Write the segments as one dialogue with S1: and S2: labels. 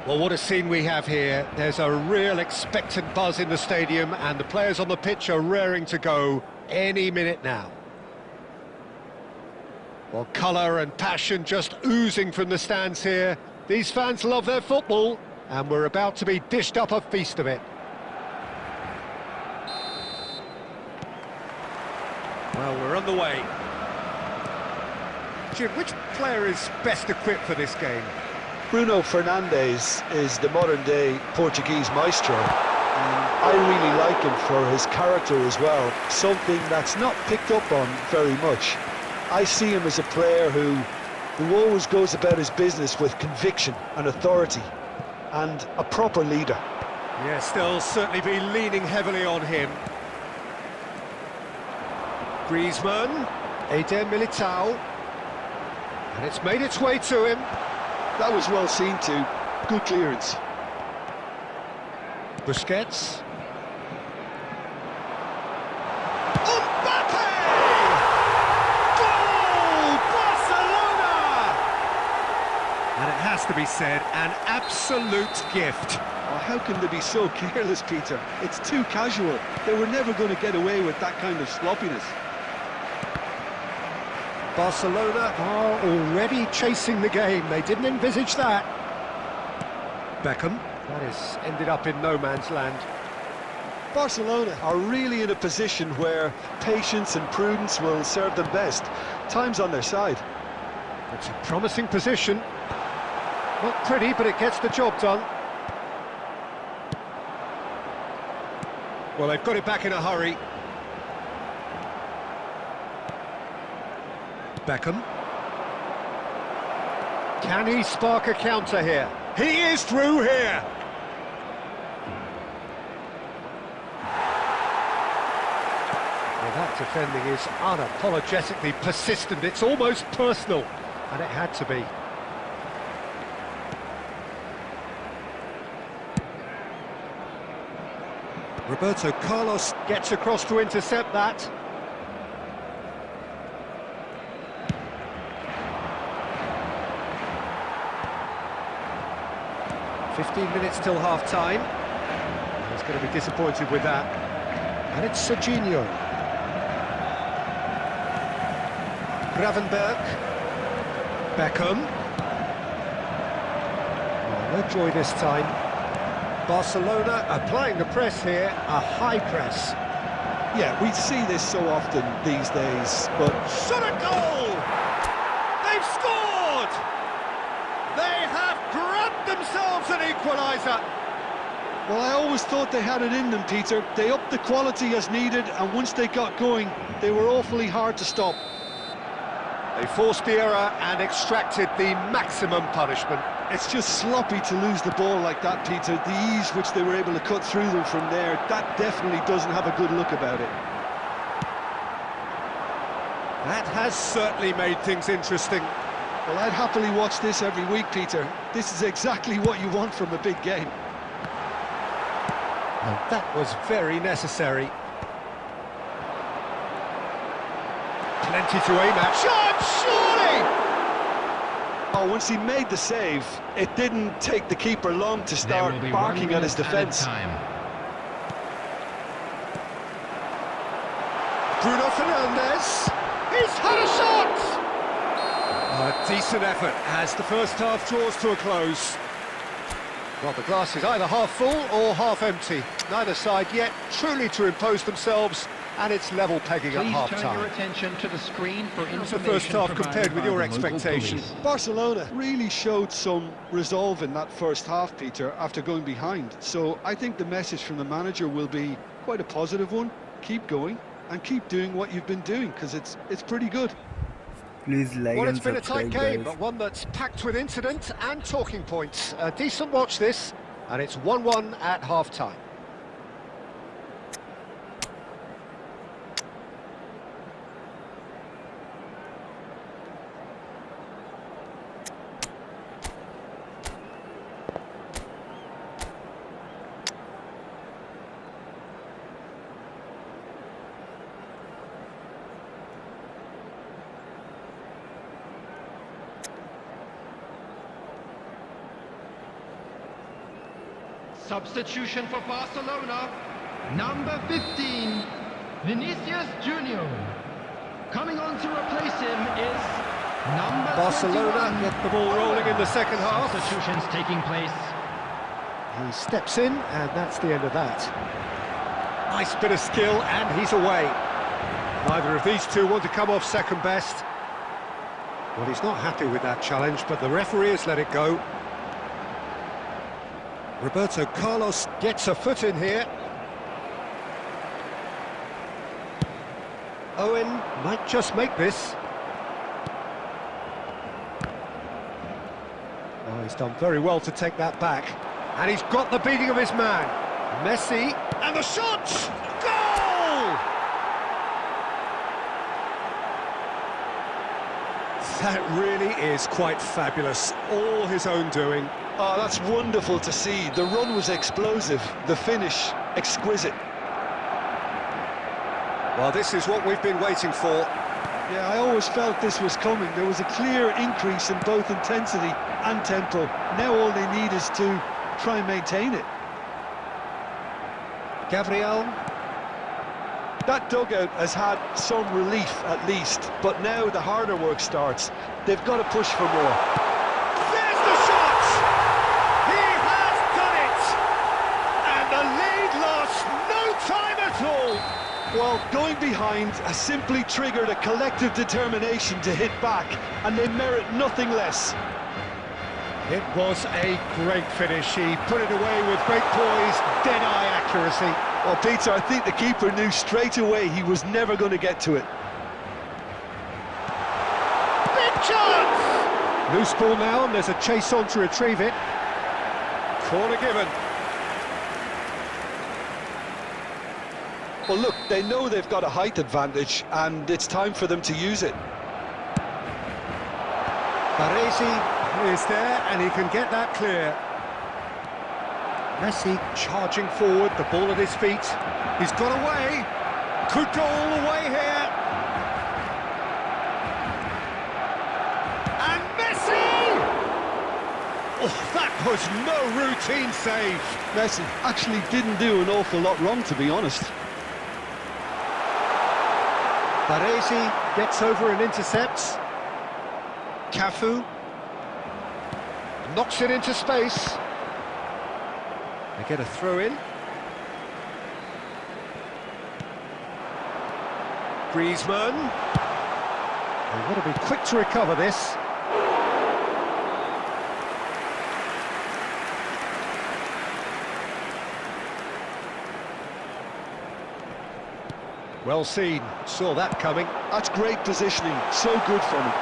S1: Well, what a scene we have here. There's a real expectant buzz in the stadium, and the players on the pitch are raring to go any minute now. Well, colour and passion just oozing from the stands here. These fans love their football, and we're about to be dished up a feast of it. Well, we're on the way. Jim, which player is best equipped for this game?
S2: Bruno Fernandes is the modern-day Portuguese maestro. I really like him for his character as well, something that's not picked up on very much. I see him as a player who always goes about his business with conviction and authority, and a proper leader.
S1: Yes, they'll certainly be leaning heavily on him. Griezmann, Eder Militao, and it's made its way to him.
S2: That was well seen too. Good clearance.
S1: Busquets. Mbappe! Goal! Barcelona! And it has to be said, an absolute gift.
S2: Oh, how can they be so careless, Peter? It's too casual. They were never going to get away with that kind of sloppiness.
S1: Barcelona are already chasing the game. They didn't envisage that. Beckham. That has ended up in no man's land.
S2: Barcelona are really in a position where patience and prudence will serve them best. Time's on their side.
S1: It's a promising position. Not pretty, but it gets the job done. Well, they've got it back in a hurry. Beckham. Can he spark a counter here? He is through here! Well, that defending is unapologetically persistent. It's almost personal, and it had to be. Roberto Carlos gets across to intercept that. 15 minutes till half-time. He's going to be disappointed with that. And it's Serginho. Gravenberg. Beckham. Oh, no joy this time. Barcelona applying the press here, a high press.
S2: Yeah, we see this so often these days, but...
S1: Shot a goal! They've scored! They have grabbed themselves an equaliser!
S2: Well, I always thought they had it in them, Peter. They upped the quality as needed, and once they got going, they were awfully hard to stop.
S1: They forced the error and extracted the maximum punishment.
S2: It's just sloppy to lose the ball like that, Peter. The ease which they were able to cut through them from there, that definitely doesn't have a good look about it.
S1: That has certainly made things interesting.
S2: Well, I'd happily watch this every week, Peter. This is exactly what you want from a big game.
S1: And that was very necessary. Plenty to aim at. Shot, surely!
S2: Oh, once he made the save, it didn't take the keeper long to start barking at his defence.
S1: Bruno Fernandes, he's had a shot! A decent effort as the first half draws to a close. Well, the glass is either half full or half empty. Neither side yet truly to impose themselves, and it's level pegging at half-time.
S3: Please turn your attention to the screen for information.
S1: How's the first half compared with your expectations?
S2: Barcelona really showed some resolve in that first half, Peter, after going behind. So I think the message from the manager will be quite a positive one. Keep going and keep doing what you've been doing, because it's pretty good.
S4: Please like
S1: well,
S4: and
S1: it's been a tight game,
S4: guys.
S1: but one that's packed with incident and talking points. A decent watch this, and it's 1-1 at half-time.
S3: Substitution for Barcelona. Number 15, Vinicius Junior. Coming on to replace him is number
S1: Barcelona
S3: 21.
S1: get the ball rolling in the second half.
S3: Substitutions taking place.
S1: He steps in, and that's the end of that. Nice bit of skill, and he's away. Neither of these two want to come off second best. Well, he's not happy with that challenge, but the referee has let it go. Roberto Carlos gets a foot in here. Owen might just make this. Oh, he's done very well to take that back. And he's got the beating of his man. Messi, and the shot! Goal! That really is quite fabulous. All his own doing.
S2: Oh, that's wonderful to see. The run was explosive, the finish exquisite.
S1: Well, this is what we've been waiting for.
S2: Yeah, I always felt this was coming. There was a clear increase in both intensity and tempo. Now all they need is to try and maintain it.
S1: Gabriel.
S2: That dugout has had some relief at least, but now the harder work starts. They've got to push for more.
S1: There's the shot! He has done it! And the lead lost no time at all!
S2: Well, going behind has simply triggered a collective determination to hit back, and they merit nothing less.
S1: It was a great finish. He put it away with great poise, dead-eye accuracy.
S2: Well, Peter, I think the keeper knew straight away he was never going to get to it.
S1: Big chance! Loose ball now, and there's a chase on to retrieve it. Corner given.
S2: Well, look, they know they've got a height advantage, and it's time for them to use it.
S1: Baresi is there, and he can get that clear. Messi charging forward, the ball at his feet. He's got away. Could go all the way here. And Messi! Oh, that was no routine save.
S2: Messi actually didn't do an awful lot wrong, to be honest.
S1: Baresi gets over and intercepts. Cafu knocks it into space. They get a throw in. Griezmann. They've got to be quick to recover this. Well seen, saw that coming.
S2: That's great positioning, so good from him.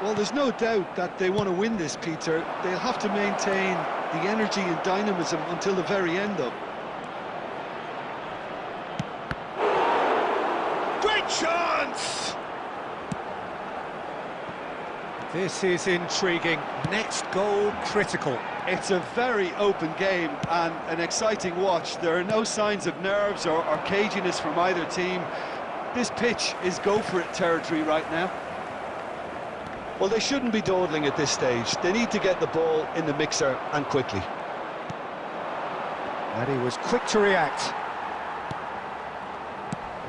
S2: Well, there's no doubt that they want to win this, Peter. They'll have to maintain the energy and dynamism until the very end, though.
S1: Great chance! This is intriguing. Next goal critical.
S2: It's a very open game and an exciting watch. There are no signs of nerves or caginess from either team. This pitch is go-for-it territory right now. Well, they shouldn't be dawdling at this stage. They need to get the ball in the mixer, and quickly.
S1: And he was quick to react.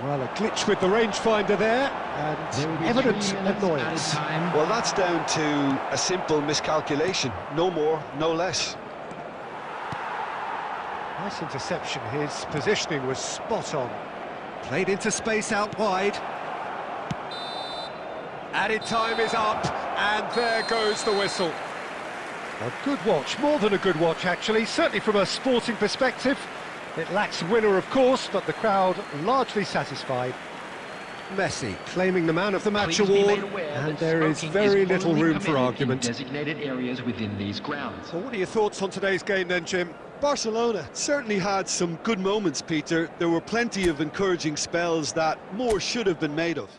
S1: Well, a glitch with the rangefinder there, and evident annoyance.
S2: Well, that's down to a simple miscalculation. No more, no less.
S1: Nice interception. His positioning was spot on. Played into space out wide. Added time is up, and there goes the whistle. A good watch, more than a good watch actually, certainly from a sporting perspective. It lacks a winner, of course, but the crowd largely satisfied. Messi claiming the Man of the Match award, and there is very little room for argument.
S3: Designated areas within these grounds.
S1: So what are your thoughts on today's game then, Jim?
S2: Barcelona certainly had some good moments, Peter. There were plenty of encouraging spells that more should have been made of.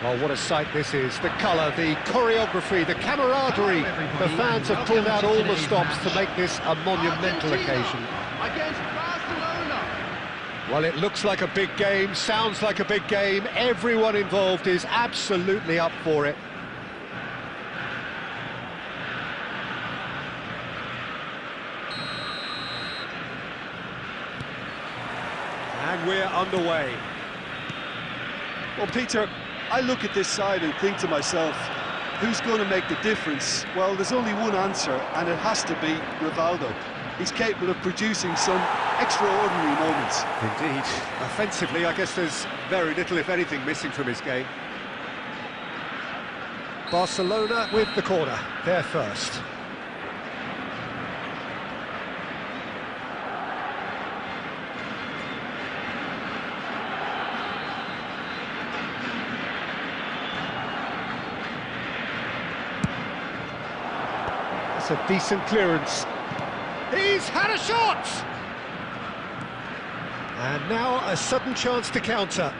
S1: Oh, what a sight this is. The colour, the choreography, the camaraderie. The fans have pulled out all the stops to make this a monumental occasion.
S3: Against Barcelona.
S1: Well, it looks like a big game, sounds like a big game. Everyone involved is absolutely up for it. And we're underway.
S2: Well, Peter, I look at this side and think to myself, who's going to make the difference? Well, there's only one answer, and it has to be Rivaldo. He's capable of producing some extraordinary moments.
S1: Indeed. Offensively, I guess there's very little, if anything, missing from his game. Barcelona with the corner. They're first. That's a decent clearance. He's had a shot! And now a sudden chance to counter.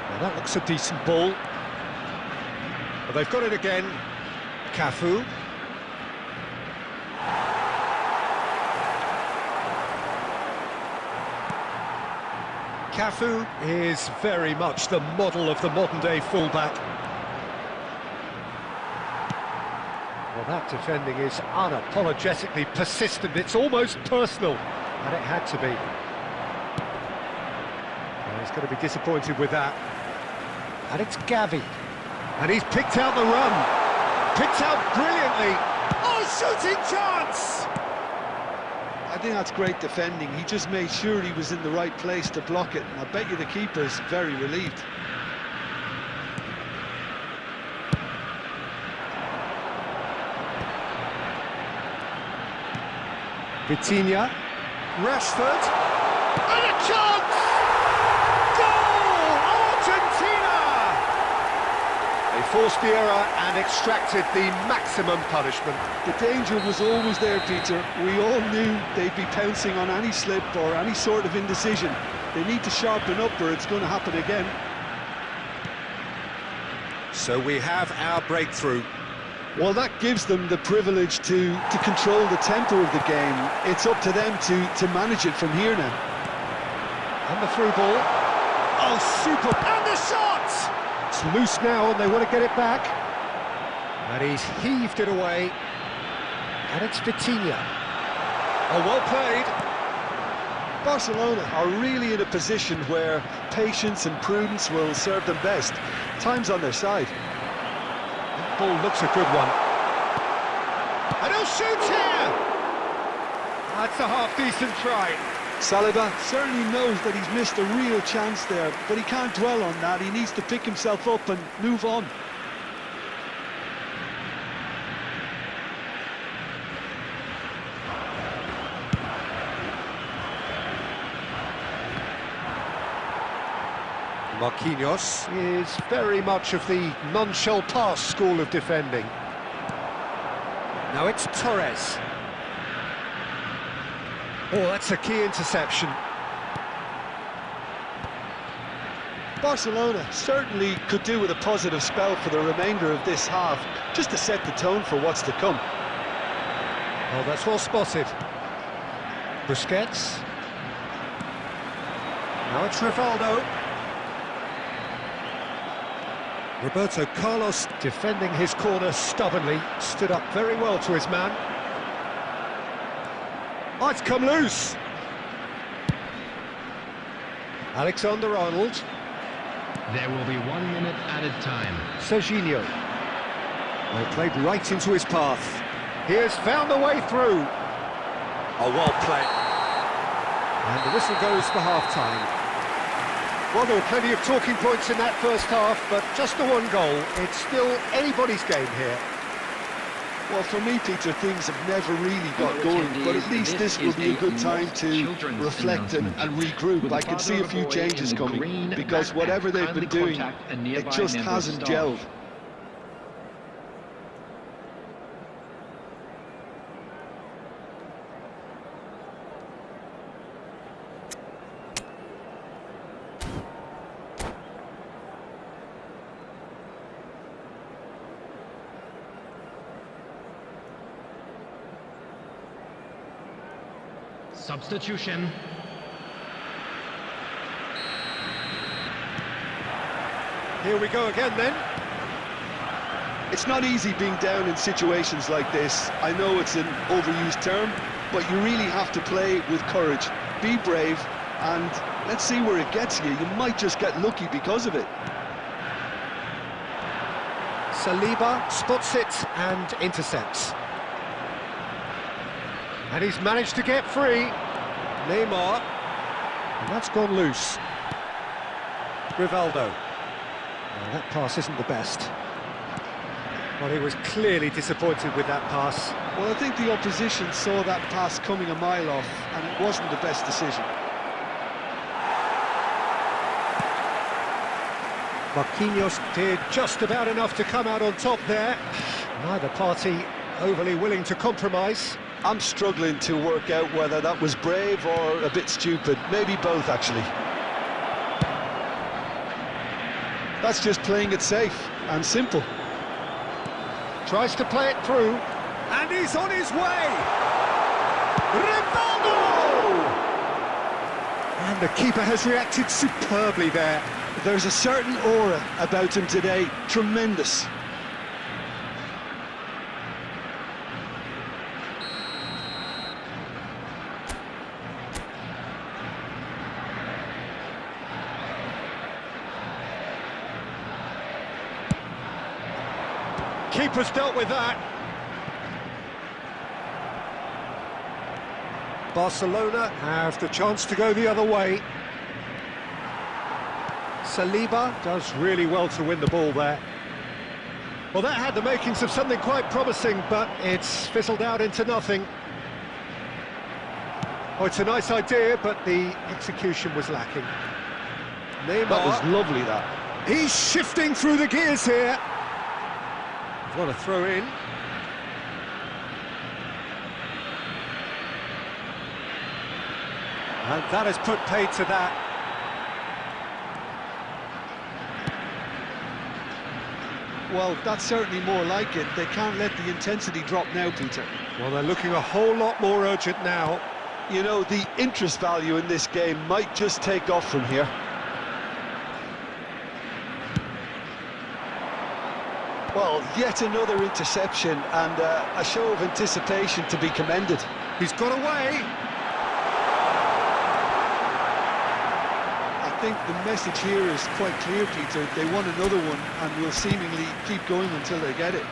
S1: Well, that looks a decent ball. But they've got it again. Cafu. Cafu is very much the model of the modern-day fullback. Well, that defending is unapologetically persistent. It's almost personal, and it had to be. Well, he's going to be disappointed with that. And it's Gavi. And he's picked out the run. Picked out brilliantly. Oh, shooting chance!
S2: I think that's great defending. He just made sure he was in the right place to block it, and I bet you the keeper's very relieved.
S1: Vitinha, Rashford, and a chance! Goal! Argentina! They forced the error and extracted the maximum punishment.
S2: The danger was always there, Peter. We all knew they'd be pouncing on any slip or any sort of indecision. They need to sharpen up or it's going to happen again.
S1: So we have our breakthrough.
S2: Well, that gives them the privilege to control the tempo of the game. It's up to them to manage it from here now.
S1: And the through ball. Oh, super! And the shot! It's loose now and they want to get it back. And he's heaved it away. And it's Vitinha. Oh, well played.
S2: Barcelona are really in a position where patience and prudence will serve them best. Time's on their side.
S1: Ball looks a good one. And he'll shoot here! That's a half-decent try.
S2: Saliba certainly knows that he's missed a real chance there, but he can't dwell on that. He needs to pick himself up and move on.
S1: Marquinhos is very much of the none-shall-pass school of defending. Now it's Torres. Oh, that's a key interception.
S2: Barcelona certainly could do with a positive spell for the remainder of this half, just to set the tone for what's to come.
S1: Oh, that's well spotted. Busquets. Now it's Rivaldo. Roberto Carlos defending his corner stubbornly, stood up very well to his man. Oh, it's come loose. Alexander-Arnold.
S3: There will be 1 minute added time.
S1: Serginho. Well played right into his path. He has found a way through. Oh, well played. And the whistle goes for half-time. Well, there were plenty of talking points in that first half, but just the one goal. It's still anybody's game here.
S2: Well, for me, Peter, things have never really got going, but at least this will be a good time to reflect and regroup. I can see a few changes coming, because whatever they've been doing, it just hasn't gelled.
S3: Substitution.
S1: Here we go again then.
S2: It's not easy being down in situations like this. I know it's an overused term, but you really have to play with courage. Be brave, and let's see where it gets you. You might just get lucky because of it.
S1: Saliba spots it and intercepts. And he's managed to get free. Neymar. And that's gone loose. Rivaldo. Well, that pass isn't the best. Well, he was clearly disappointed with that pass.
S2: Well, I think the opposition saw that pass coming a mile off, and it wasn't the best decision.
S1: Marquinhos did just about enough to come out on top there. Neither party overly willing to compromise.
S2: I'm struggling to work out whether that was brave or a bit stupid. Maybe both, actually. That's just playing it safe and simple.
S1: Tries to play it through, and he's on his way! Rivaldo! And the keeper has reacted superbly there.
S2: There's a certain aura about him today. Tremendous.
S1: Keeper's dealt with that. Barcelona have the chance to go the other way. Saliba does really well to win the ball there. Well, that had the makings of something quite promising, but it's fizzled out into nothing. Oh, it's a nice idea, but the execution was lacking. Neymar.
S2: That was lovely, that.
S1: He's shifting through the gears here. What a throw in. And that has put paid to that.
S2: Well, that's certainly more like it. They can't let the intensity drop now, Peter.
S1: Well, they're looking a whole lot more urgent now.
S2: You know, the interest value in this game might just take off from here. Well, yet another interception and a show of anticipation to be commended.
S1: He's got away.
S2: I think the message here is quite clear, Peter. They want another one and will seemingly keep going until they get it.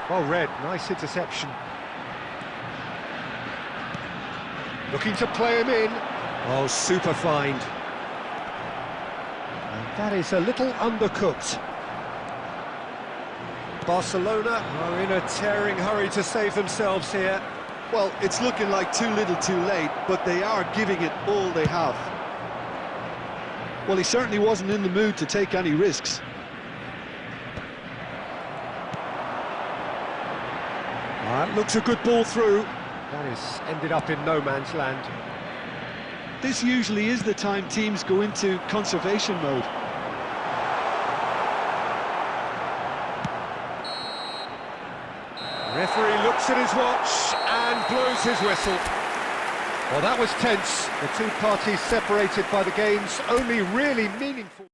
S1: Well read, nice interception. Looking to play him in. Oh, super find. That is a little undercooked. Barcelona are in a tearing hurry to save themselves here.
S2: Well, it's looking like too little too late, but they are giving it all they have. Well, he certainly wasn't in the mood to take any risks.
S1: That looks a good ball through. That is ended up in no man's land.
S2: This usually is the time teams go into conservation mode.
S1: Referee looks at his watch and blows his whistle. Well, that was tense. The two parties separated by the game's only really meaningful...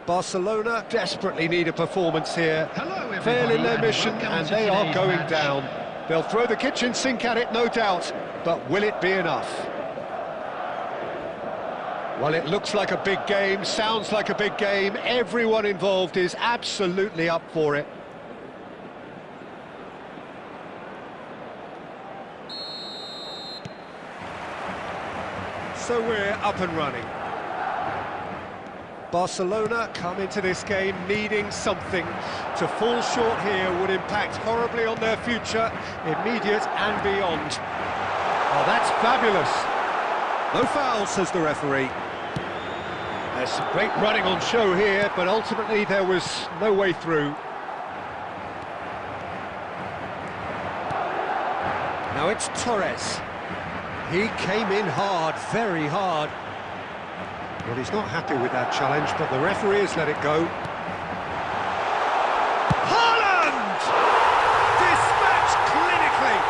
S1: Barcelona desperately need a performance here.
S3: Hello, everybody,
S1: Failing their
S3: and
S1: mission,
S3: welcome
S1: and
S3: to
S1: they are
S3: today's
S1: going
S3: match.
S1: down. They'll throw the kitchen sink at it, no doubt, but will it be enough? Well, it looks like a big game, sounds like a big game. Everyone involved is absolutely up for it. So we're up and running. Barcelona come into this game needing something. To fall short here would impact horribly on their future, immediate and beyond. Oh, that's fabulous. No foul, says the referee. There's some great running on show here, but ultimately there was no way through. Now it's Torres. He came in hard, very hard. Well, he's not happy with that challenge, but the referee has let it go. Haaland! Dispatched clinically!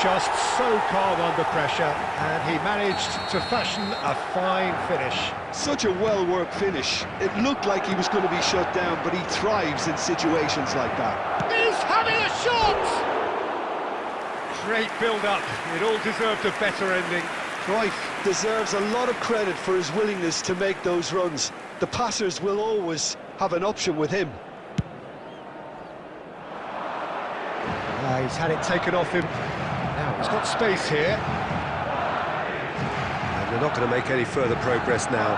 S1: Just so calm under pressure, and he managed to fashion a fine finish.
S2: Such a well-worked finish. It looked like he was going to be shut down, but he thrives in situations like that.
S1: He's having a shot! Great build-up. It all deserved a better ending.
S2: Cruyff deserves a lot of credit for his willingness to make those runs. The passers will always have an option with him.
S1: He's had it taken off him. Now he's got space here. And they're not going to make any further progress now.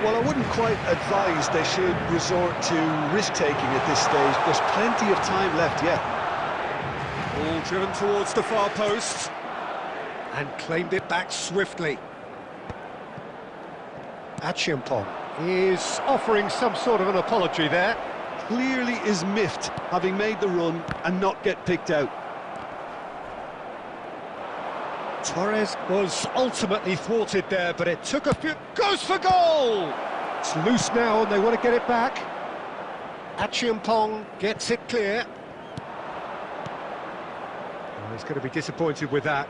S2: Well, I wouldn't quite advise they should resort to risk-taking at this stage. There's plenty of time left yet.
S1: Ball driven towards the far post. And claimed it back swiftly. Achiampong is offering some sort of an apology there.
S2: Clearly is miffed, having made the run and not get picked out.
S1: Torres was ultimately thwarted there, but it took a few... Goes for goal! It's loose now and they want to get it back. Achiampong gets it clear. Oh, he's going to be disappointed with that.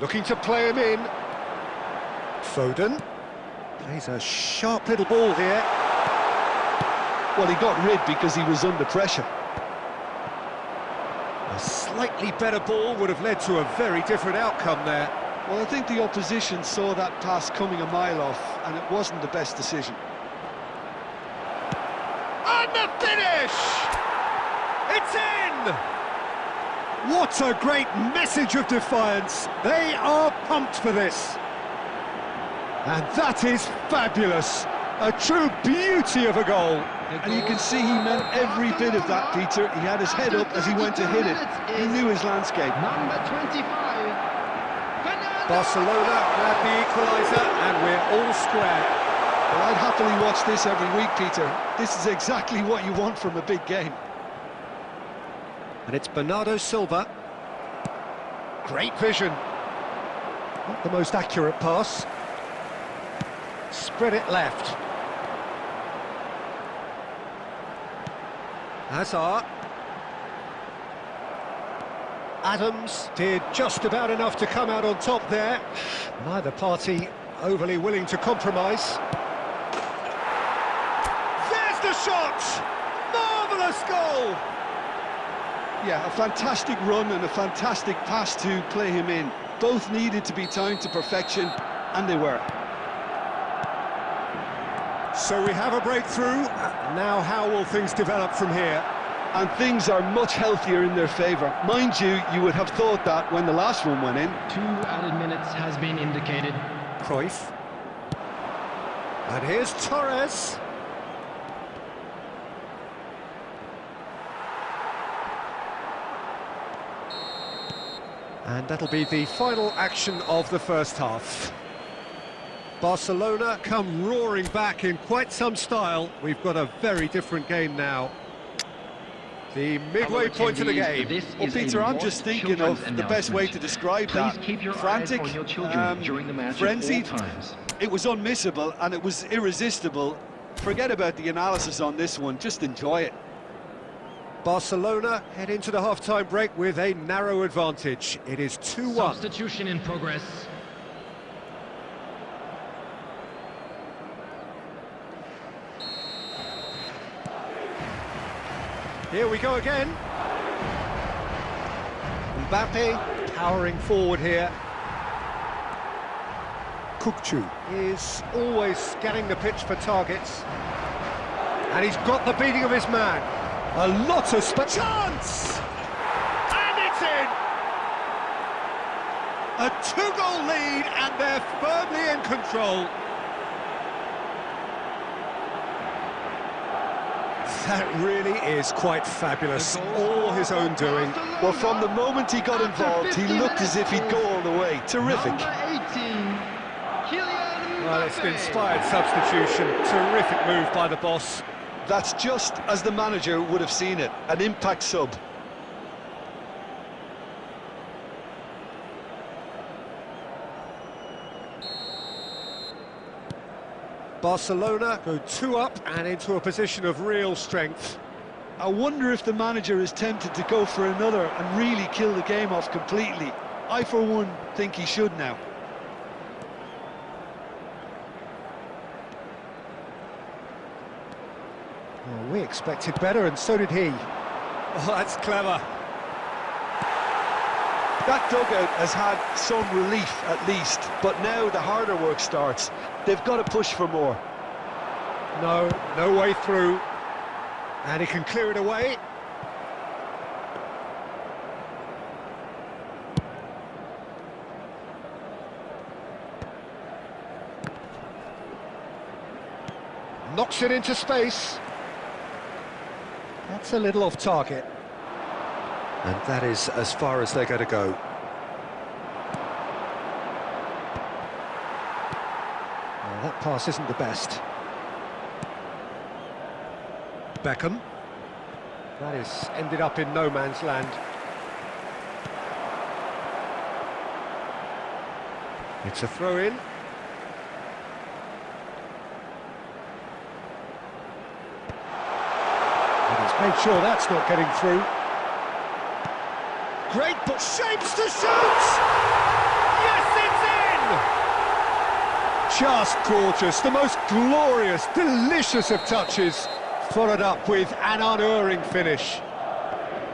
S1: Looking to play him in. Foden plays a sharp little ball here.
S2: Well, he got rid because he was under pressure.
S1: A slightly better ball would have led to a very different outcome there.
S2: Well, I think the opposition saw that pass coming a mile off, and it wasn't the best decision.
S1: And the finish! It's in! What a great message of defiance. They are pumped for this. And that is fabulous. A true beauty of a goal.
S2: And you can see he meant every bit of that, Peter. He had his head up as he went to hit it. He knew his landscape.
S3: Number 25.
S1: Barcelona grab the equaliser and we're all square.
S2: Well, I'd happily watch this every week, Peter. This is exactly what you want from a big game.
S1: And it's Bernardo Silva. Great vision. Not the most accurate pass. Spread it left. Hazard. Adams did just about enough to come out on top there. Neither party overly willing to compromise. There's the shot! Marvellous goal!
S2: Yeah, a fantastic run and a fantastic pass to play him in. Both needed to be timed to perfection, and they were.
S1: So we have a breakthrough. Now how will things develop from here?
S2: And things are much healthier in their favour. Mind you, you would have thought that when the last one went in.
S3: 2 added minutes has been indicated.
S1: Cruyff. And here's Torres. And that'll be the final action of the first half. Barcelona come roaring back in quite some style. We've got a very different game now. The midway point of the game.
S2: Well, Peter, I'm just thinking of the best way to describe that. Frantic, frenzied, it was unmissable and it was irresistible. Forget about the analysis on this one, just enjoy it.
S1: Barcelona head into the half-time break with a narrow advantage. It is 2-1.
S3: Substitution in progress.
S1: Here we go again. Mbappe powering forward here. Kukçu is always scanning the pitch for targets. And he's got the beating of his man. A lot of chance! And it's in! A 2-goal lead, and they're firmly in control. That really is quite fabulous. All his own doing.
S2: Well, from the moment he got involved, he looked as if he'd go all the way. Terrific.
S1: Well, it's an inspired substitution. Terrific move by the boss.
S2: That's just as the manager would have seen it. An impact sub.
S1: Barcelona go 2 up and into a position of real strength.
S2: I wonder if the manager is tempted to go for another and really kill the game off completely. I, for one, think he should now.
S1: Well, we expected better, and so did he. Oh, that's clever.
S2: That dugout has had some relief, at least, but now the harder work starts. They've got to push for more.
S1: No way through. And he can clear it away. Knocks it into space. That's a little off target. And that is as far as they're going to go. Well, that pass isn't the best. Beckham. That is ended up in no man's land. It's a throw-in. And he's made sure that's not getting through. Great, but shapes to shoot! Yes, it's in! Just gorgeous, the most glorious, delicious of touches, followed up with an unerring finish.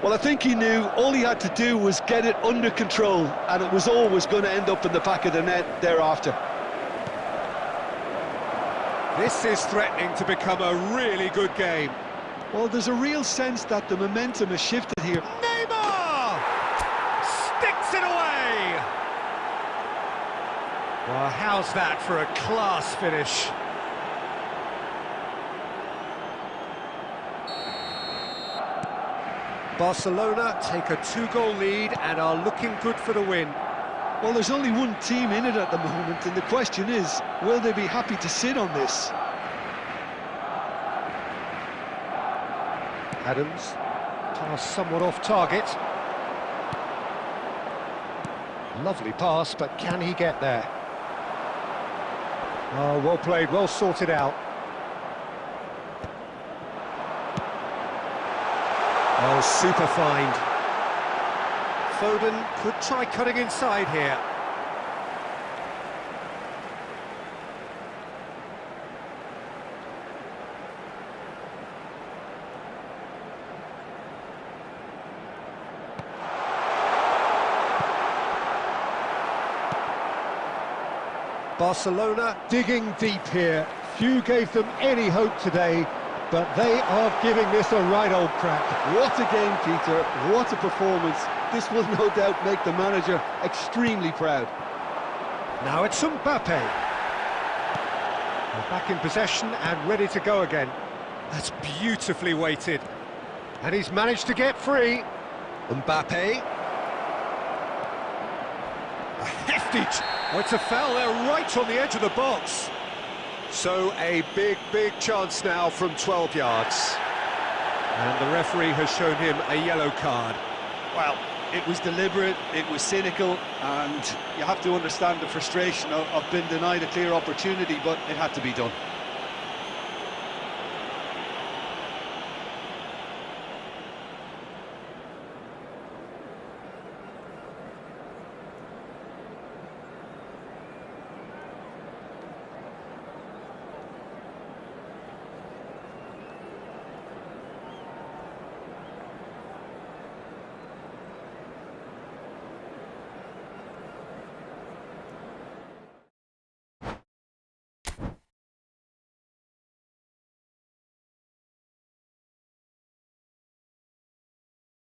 S2: Well, I think he knew all he had to do was get it under control, and it was always going to end up in the back of the net thereafter.
S1: This is threatening to become a really good game.
S2: Well, there's a real sense that the momentum has shifted here.
S1: Neymar! Sticks it away! Well, how's that for a class finish? Barcelona take a 2-goal lead and are looking good for the win.
S2: Well, there's only one team in it at the moment, and the question is, will they be happy to sit on this?
S1: Adams, pass somewhat off target. Lovely pass, but can he get there? Oh, well played, well sorted out. Oh, super find. Foden could try cutting inside here. Barcelona digging deep here. Few gave them any hope today, but they are giving this a right old crack.
S2: What a game, Peter. What a performance. This will no doubt make the manager extremely proud.
S1: Now it's Mbappe. They're back in possession and ready to go again. That's beautifully weighted. And he's managed to get free. Mbappe. A hefty... Oh, it's a foul there right on the edge of the box. So a big chance now from 12 yards. And the referee has shown him a yellow card.
S2: Well, it was deliberate, it was cynical, and you have to understand the frustration of being denied a clear opportunity, but it had to be done.